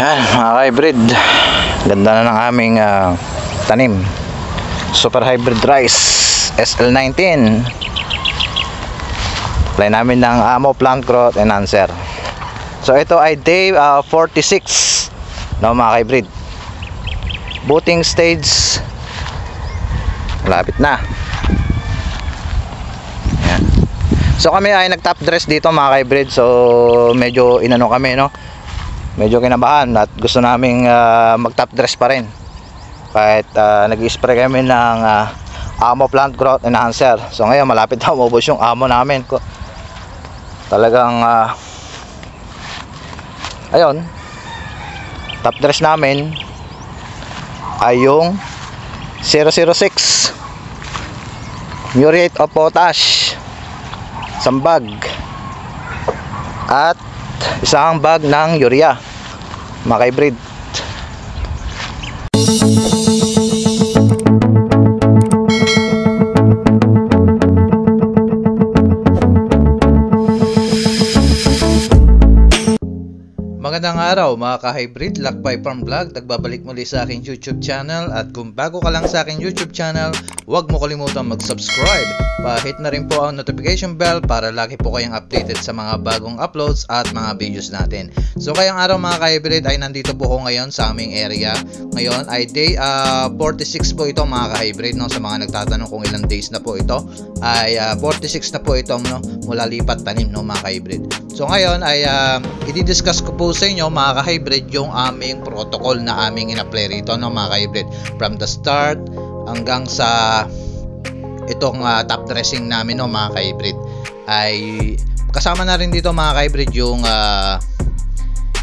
Yan mga hybrid, ganda na ng aming tanim, super hybrid rice SL19. Apply namin ng Amo Plant Growth Enhancer. So ito ay day 46 no mga hybrid, booting stage, malapit na. Yan. So kami ay nag top dress dito mga hybrid, so medyo inano kami no, medyo kinabahan at gusto naming mag top dress pa rin kahit nag-spray kami ng Amo Plant Growth Enhancer. So ngayon malapit na maubos yung amo namin. Talagang ayun, top dress namin ay yung 006 muriate of potash, isang bag at isang bag ng urea mga hybrid. Magandang araw mga ka-hybrid, Lakbay Farm Vlog. Nagbabalik muli sa aking YouTube channel, at kung bago ka lang sa aking YouTube channel, huwag mo kalimutan mag-subscribe. Pa-hit na rin po ang notification bell para lagi po kayong updated sa mga bagong uploads at mga videos natin. So kayong araw mga ka-hybrid ay nandito po ako ngayon sa aming area. Ngayon ay day 46 po ito mga ka-hybrid no? Sa mga nagtatanong kung ilang days na po ito, ay 46 na po ito no? Mula lipat tanim no mga ka-hybrid. So ngayon ay i-discuss ko po sa inyo mga ka-hybrid yung aming protocol na aming in-apply rito no mga ka-hybrid, from the start hanggang sa itong top dressing namin no mga ka-hybrid. Ay kasama na rin dito mga ka-hybrid yung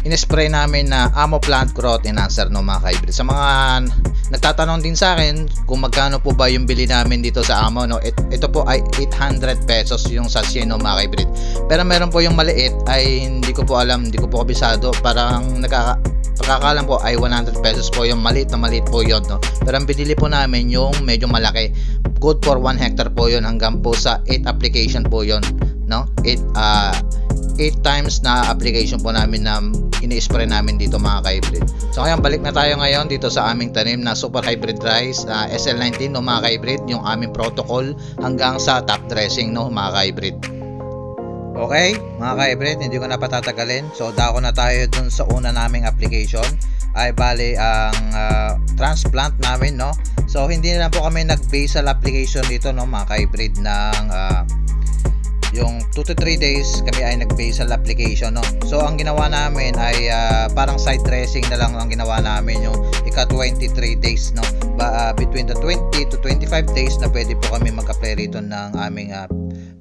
in-spray namin na Amo Plant Growth Enhancer no mga ka-hybrid. Sa mga nagtatanong din sa akin kung magkano po ba yung bili namin dito sa Amo no, ito po ay 800 pesos yung sachet no mga ka-hybrid. Pero meron po yung maliit ay hindi ko po alam, hindi ko po kabisado, parang pagkakalam po ay 100 pesos po yung maliit na maliit po yun no. Pero ang binili po namin yung medyo malaki, good for 1 hectare po yun, hanggang po sa 8 application po yun no, 8 times na application po namin na ini-spray namin dito mga ka-hybrid. So ngayon balik na tayo ngayon dito sa aming tanim na super hybrid rice SL19 no mga ka-hybrid, yung aming protocol hanggang sa top dressing no mga ka-hybrid. Okay mga ka-hybrid, hindi ko na patatagalin. So dako na tayo dun sa una naming application, ay bali ang transplant namin no. So hindi na po kami nag-basal application dito no mga ka-hybrid ng yung 2 to 3 days kami ay nag-basal application no. So ang ginawa namin ay parang side dressing na lang ang ginawa namin, yung ika 23 days no, between the 20 to 25 days na pwede po kami mag-apply rito ng aming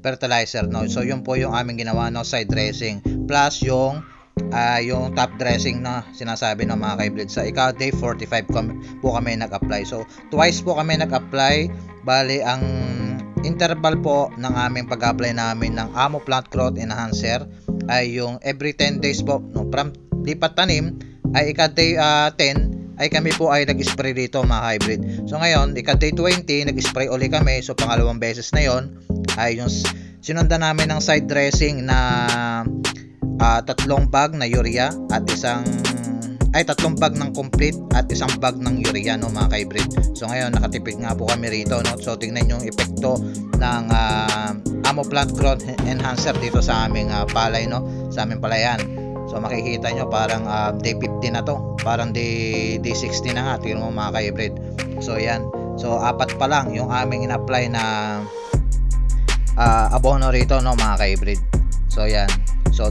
fertilizer no. So yun po yung aming ginawa no, side dressing plus yung top dressing na sinasabi ng mga ka-hybrid. Sa ika day 45 po kami nag-apply. So twice po kami nag-apply. Bali ang interval po ng aming pag-apply namin ng Amo Plant Growth Enhancer ay yung every 10 days po no, from lipat tanim ay ika day 10 ay kami po ay nag-spray dito mga hybrid. So ngayon ika day 20 nag-spray uli kami, so pangalawang beses na yon ay yung sinundan namin ng side dressing na 3 bag na urea at tatlong bag ng complete at isang bag ng urea no mga ka-hybrid. So ngayon nakatipid nga po kami rito no. So tingnan yung epekto ng Amo Plant Growth Enhancer dito sa aming palay no, sa aming palayan. So makikita nyo parang day 50 na to, parang day 60 na nga, tingnan mo mga ka-hybrid. So yan, so 4 pa lang yung aming in-apply na abono rito no mga ka-hybrid. So yan, so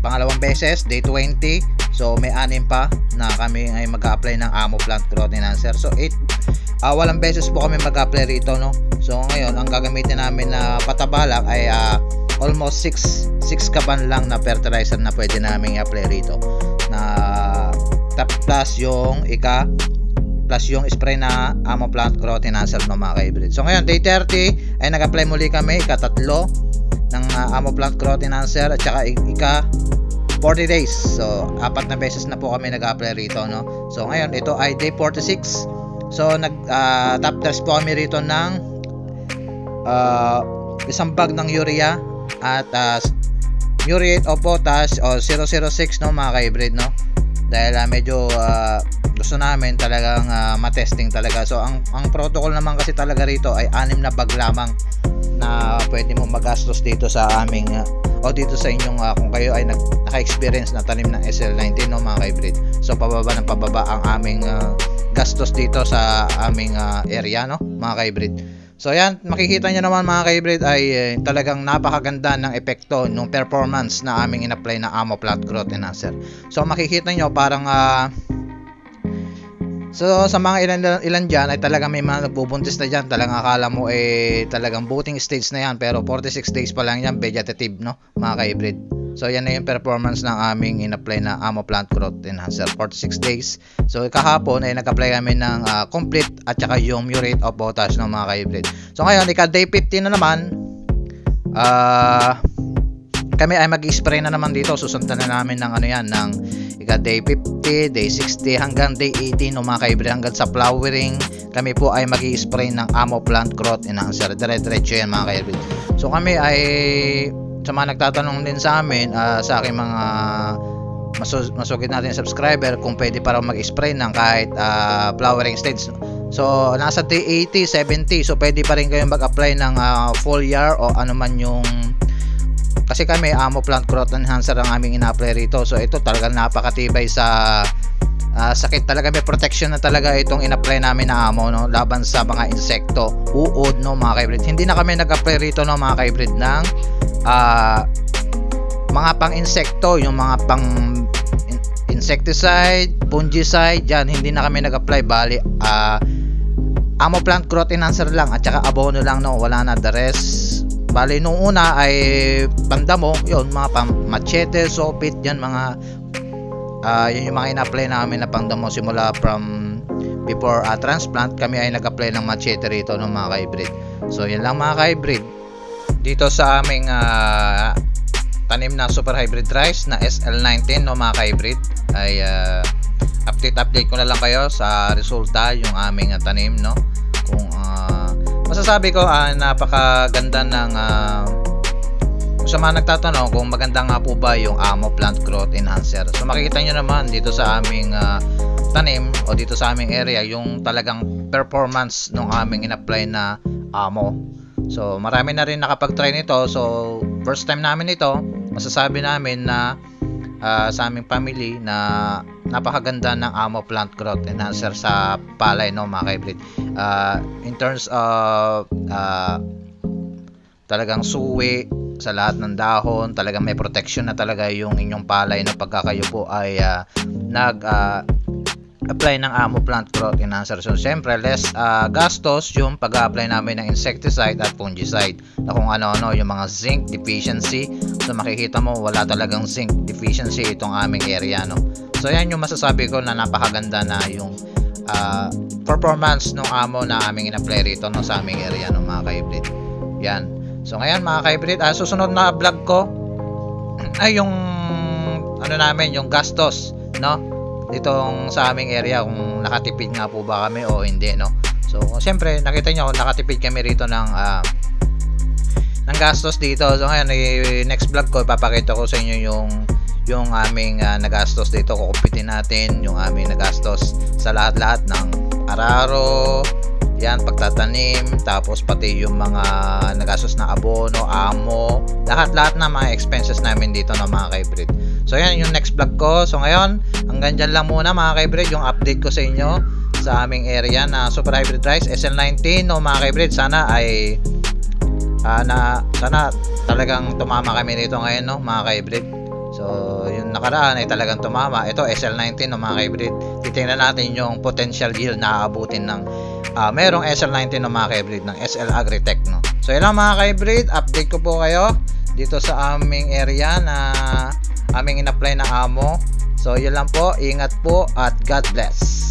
pangalawang beses day 20. So may 6 pa na kami ay mag-apply ng Amo Plant Growth Enhancer. So 8 beses po kami mag-apply rito no. So ngayon ang gagamitin namin na patabalak ay almost 6 kaban lang na fertilizer na pwede namin i-apply rito, na plus yung spray na Amo Plant Growth Enhancer no mga ka-hybrid. So ngayon day 30 ay nag-apply muli kami ika 3 ng Amo Plant Growth Enhancer at saka ika 40 days. So 4 na beses na po kami nag-apply rito no. So ngayon ito ay day 46. So nag top dress po kami rito ng isang bag ng urea at muriate of potash o 006 no mga ka-hybrid no. dahil medyo gusto namin talagang matesting talaga. So ang protocol naman kasi talaga rito ay 6 na bag lamang na pwede mo magastos dito sa aming o dito sa inyong kung kayo ay naka-experience na tanim ng SL19, no, mga ka-hybrid. So pababa ng pababa ang aming gastos dito sa aming area, no, mga ka-hybrid. So yan, makikita nyo naman mga ka-hybrid ay talagang napakaganda ng epekto ng performance na aming in-apply na Amo Plant Growth Enhancer. So makikita nyo parang so sa mga ilan dyan ay talagang may mga nagbubuntis na dyan. Talagang akala mo talagang booting stage na yan, pero 46 days pa lang yan vegetative, no, mga ka-hybrid. So yan na yung performance ng aming in-apply na Amo Plant Growth Enhancer, 46 days. So kahapon ay nag-apply kami ng complete at saka yung muriate of potash, no, mga ka-hybrid. So ngayon day 15 na naman, kami ay mag-spray na naman dito. Susundan na namin ng ng day 50, day 60 hanggang day 18, no, mga ka-hybrid, hanggang sa flowering kami po ay mag-spray ng Amo Plant Growth Enhancer. Dire-diretso yan, mga ka-hybrid. So kami ay sa mga nagtatanong din sa amin, sa aking mga masugid natin subscriber, kung pwede para mag-spray ng kahit flowering stage. So nasa day 80, 70, so pwede pa rin kayong mag-apply ng full year o ano man yung, kasi kami Amo Plant Growth Enhancer ang aming ina-apply rito. So ito talagang napakatibay sa sakit talaga. May protection na talaga itong in-apply namin na amo, no, laban sa mga insekto, uod, no, mga ka-hybrid. Hindi na kami nag-apply rito, no, mga ka-hybrid, ng mga pang-insekto, yung mga pang insecticide, fungicide, yan, hindi na kami nag-apply. Bali Amo Plant Growth Enhancer lang at saka abono lang, no, wala na the rest. Bali nung una ay pandamo, yun, mga machete, sopit, yan mga yun yung mga ina-apply namin na pandamo simula from before transplant. Kami ay nag-apply ng machete rito, no, mga ka-hybrid. So yan lang, mga ka-hybrid, dito sa aming tanim na super hybrid rice na SL19, no, mga ka-hybrid, ay update ko na lang kayo sa resulta yung aming tanim, no. Kung masasabi ko napakaganda ng sa mga nagtatanong kung maganda nga po ba yung Amo Plant Growth Enhancer. So makikita nyo naman dito sa aming tanim o dito sa aming area yung talagang performance ng aming in-apply na amo. So marami na rin nakapag-try nito. So first time namin ito, masasabi namin na sa aming family na napakaganda ng Amo Plant Growth Enhancer sa palay, no, mga ka-hybrid. In terms of talagang suwi sa lahat ng dahon, talagang may protection na talaga yung inyong palay na pagka kayo po ay apply ng Amo Plant Growth Enhancer. So siyempre less gastos yung pag-apply namin ng insecticide at fungicide na kung ano-ano, yung mga zinc deficiency. So makikita mo wala talagang zinc deficiency itong aming area, no. So yan yung masasabi ko na napakaganda na yung performance ng amo na aming in-apply rito, no, sa aming area, no, mga ka-hybrid. Yan. So ngayon, mga ka-hybrid, susunod na vlog ko ay yung namin, yung gastos, no, ditong sa aming area, kung nakatipid nga po ba kami o hindi, no. So siyempre nakita nyo nakatipid kami rito ng gastos dito. So ngayon, next vlog ko ipapakita ko sa inyo yung aming nagastos dito. Kukumpitin natin yung aming nagastos sa lahat-lahat ng araro, yan, pagtatanim, tapos pati yung mga nagastos na abono, amo, lahat-lahat na mga expenses namin dito, na mga ka-hybrid. So yan yung next vlog ko. So ngayon, hanggang dyan lang muna, mga ka-hybrid, yung update ko sa inyo sa aming area na super hybrid rice SL19, no, mga ka-hybrid. Sana ay sana talagang tumama kami dito ngayon, no, mga ka-hybrid. So yung nakaraan ay talagang tumama. Ito SL19, no, mga ka-hybrid. Titingnan natin yung potential yield na aabutin ng merong SL19, no, mga ka-hybrid, ng SL Agritech, no. So yun lang, mga ka-hybrid, update ko po kayo dito sa aming area na aming in-apply na amo. So yun lang po, ingat po at God bless.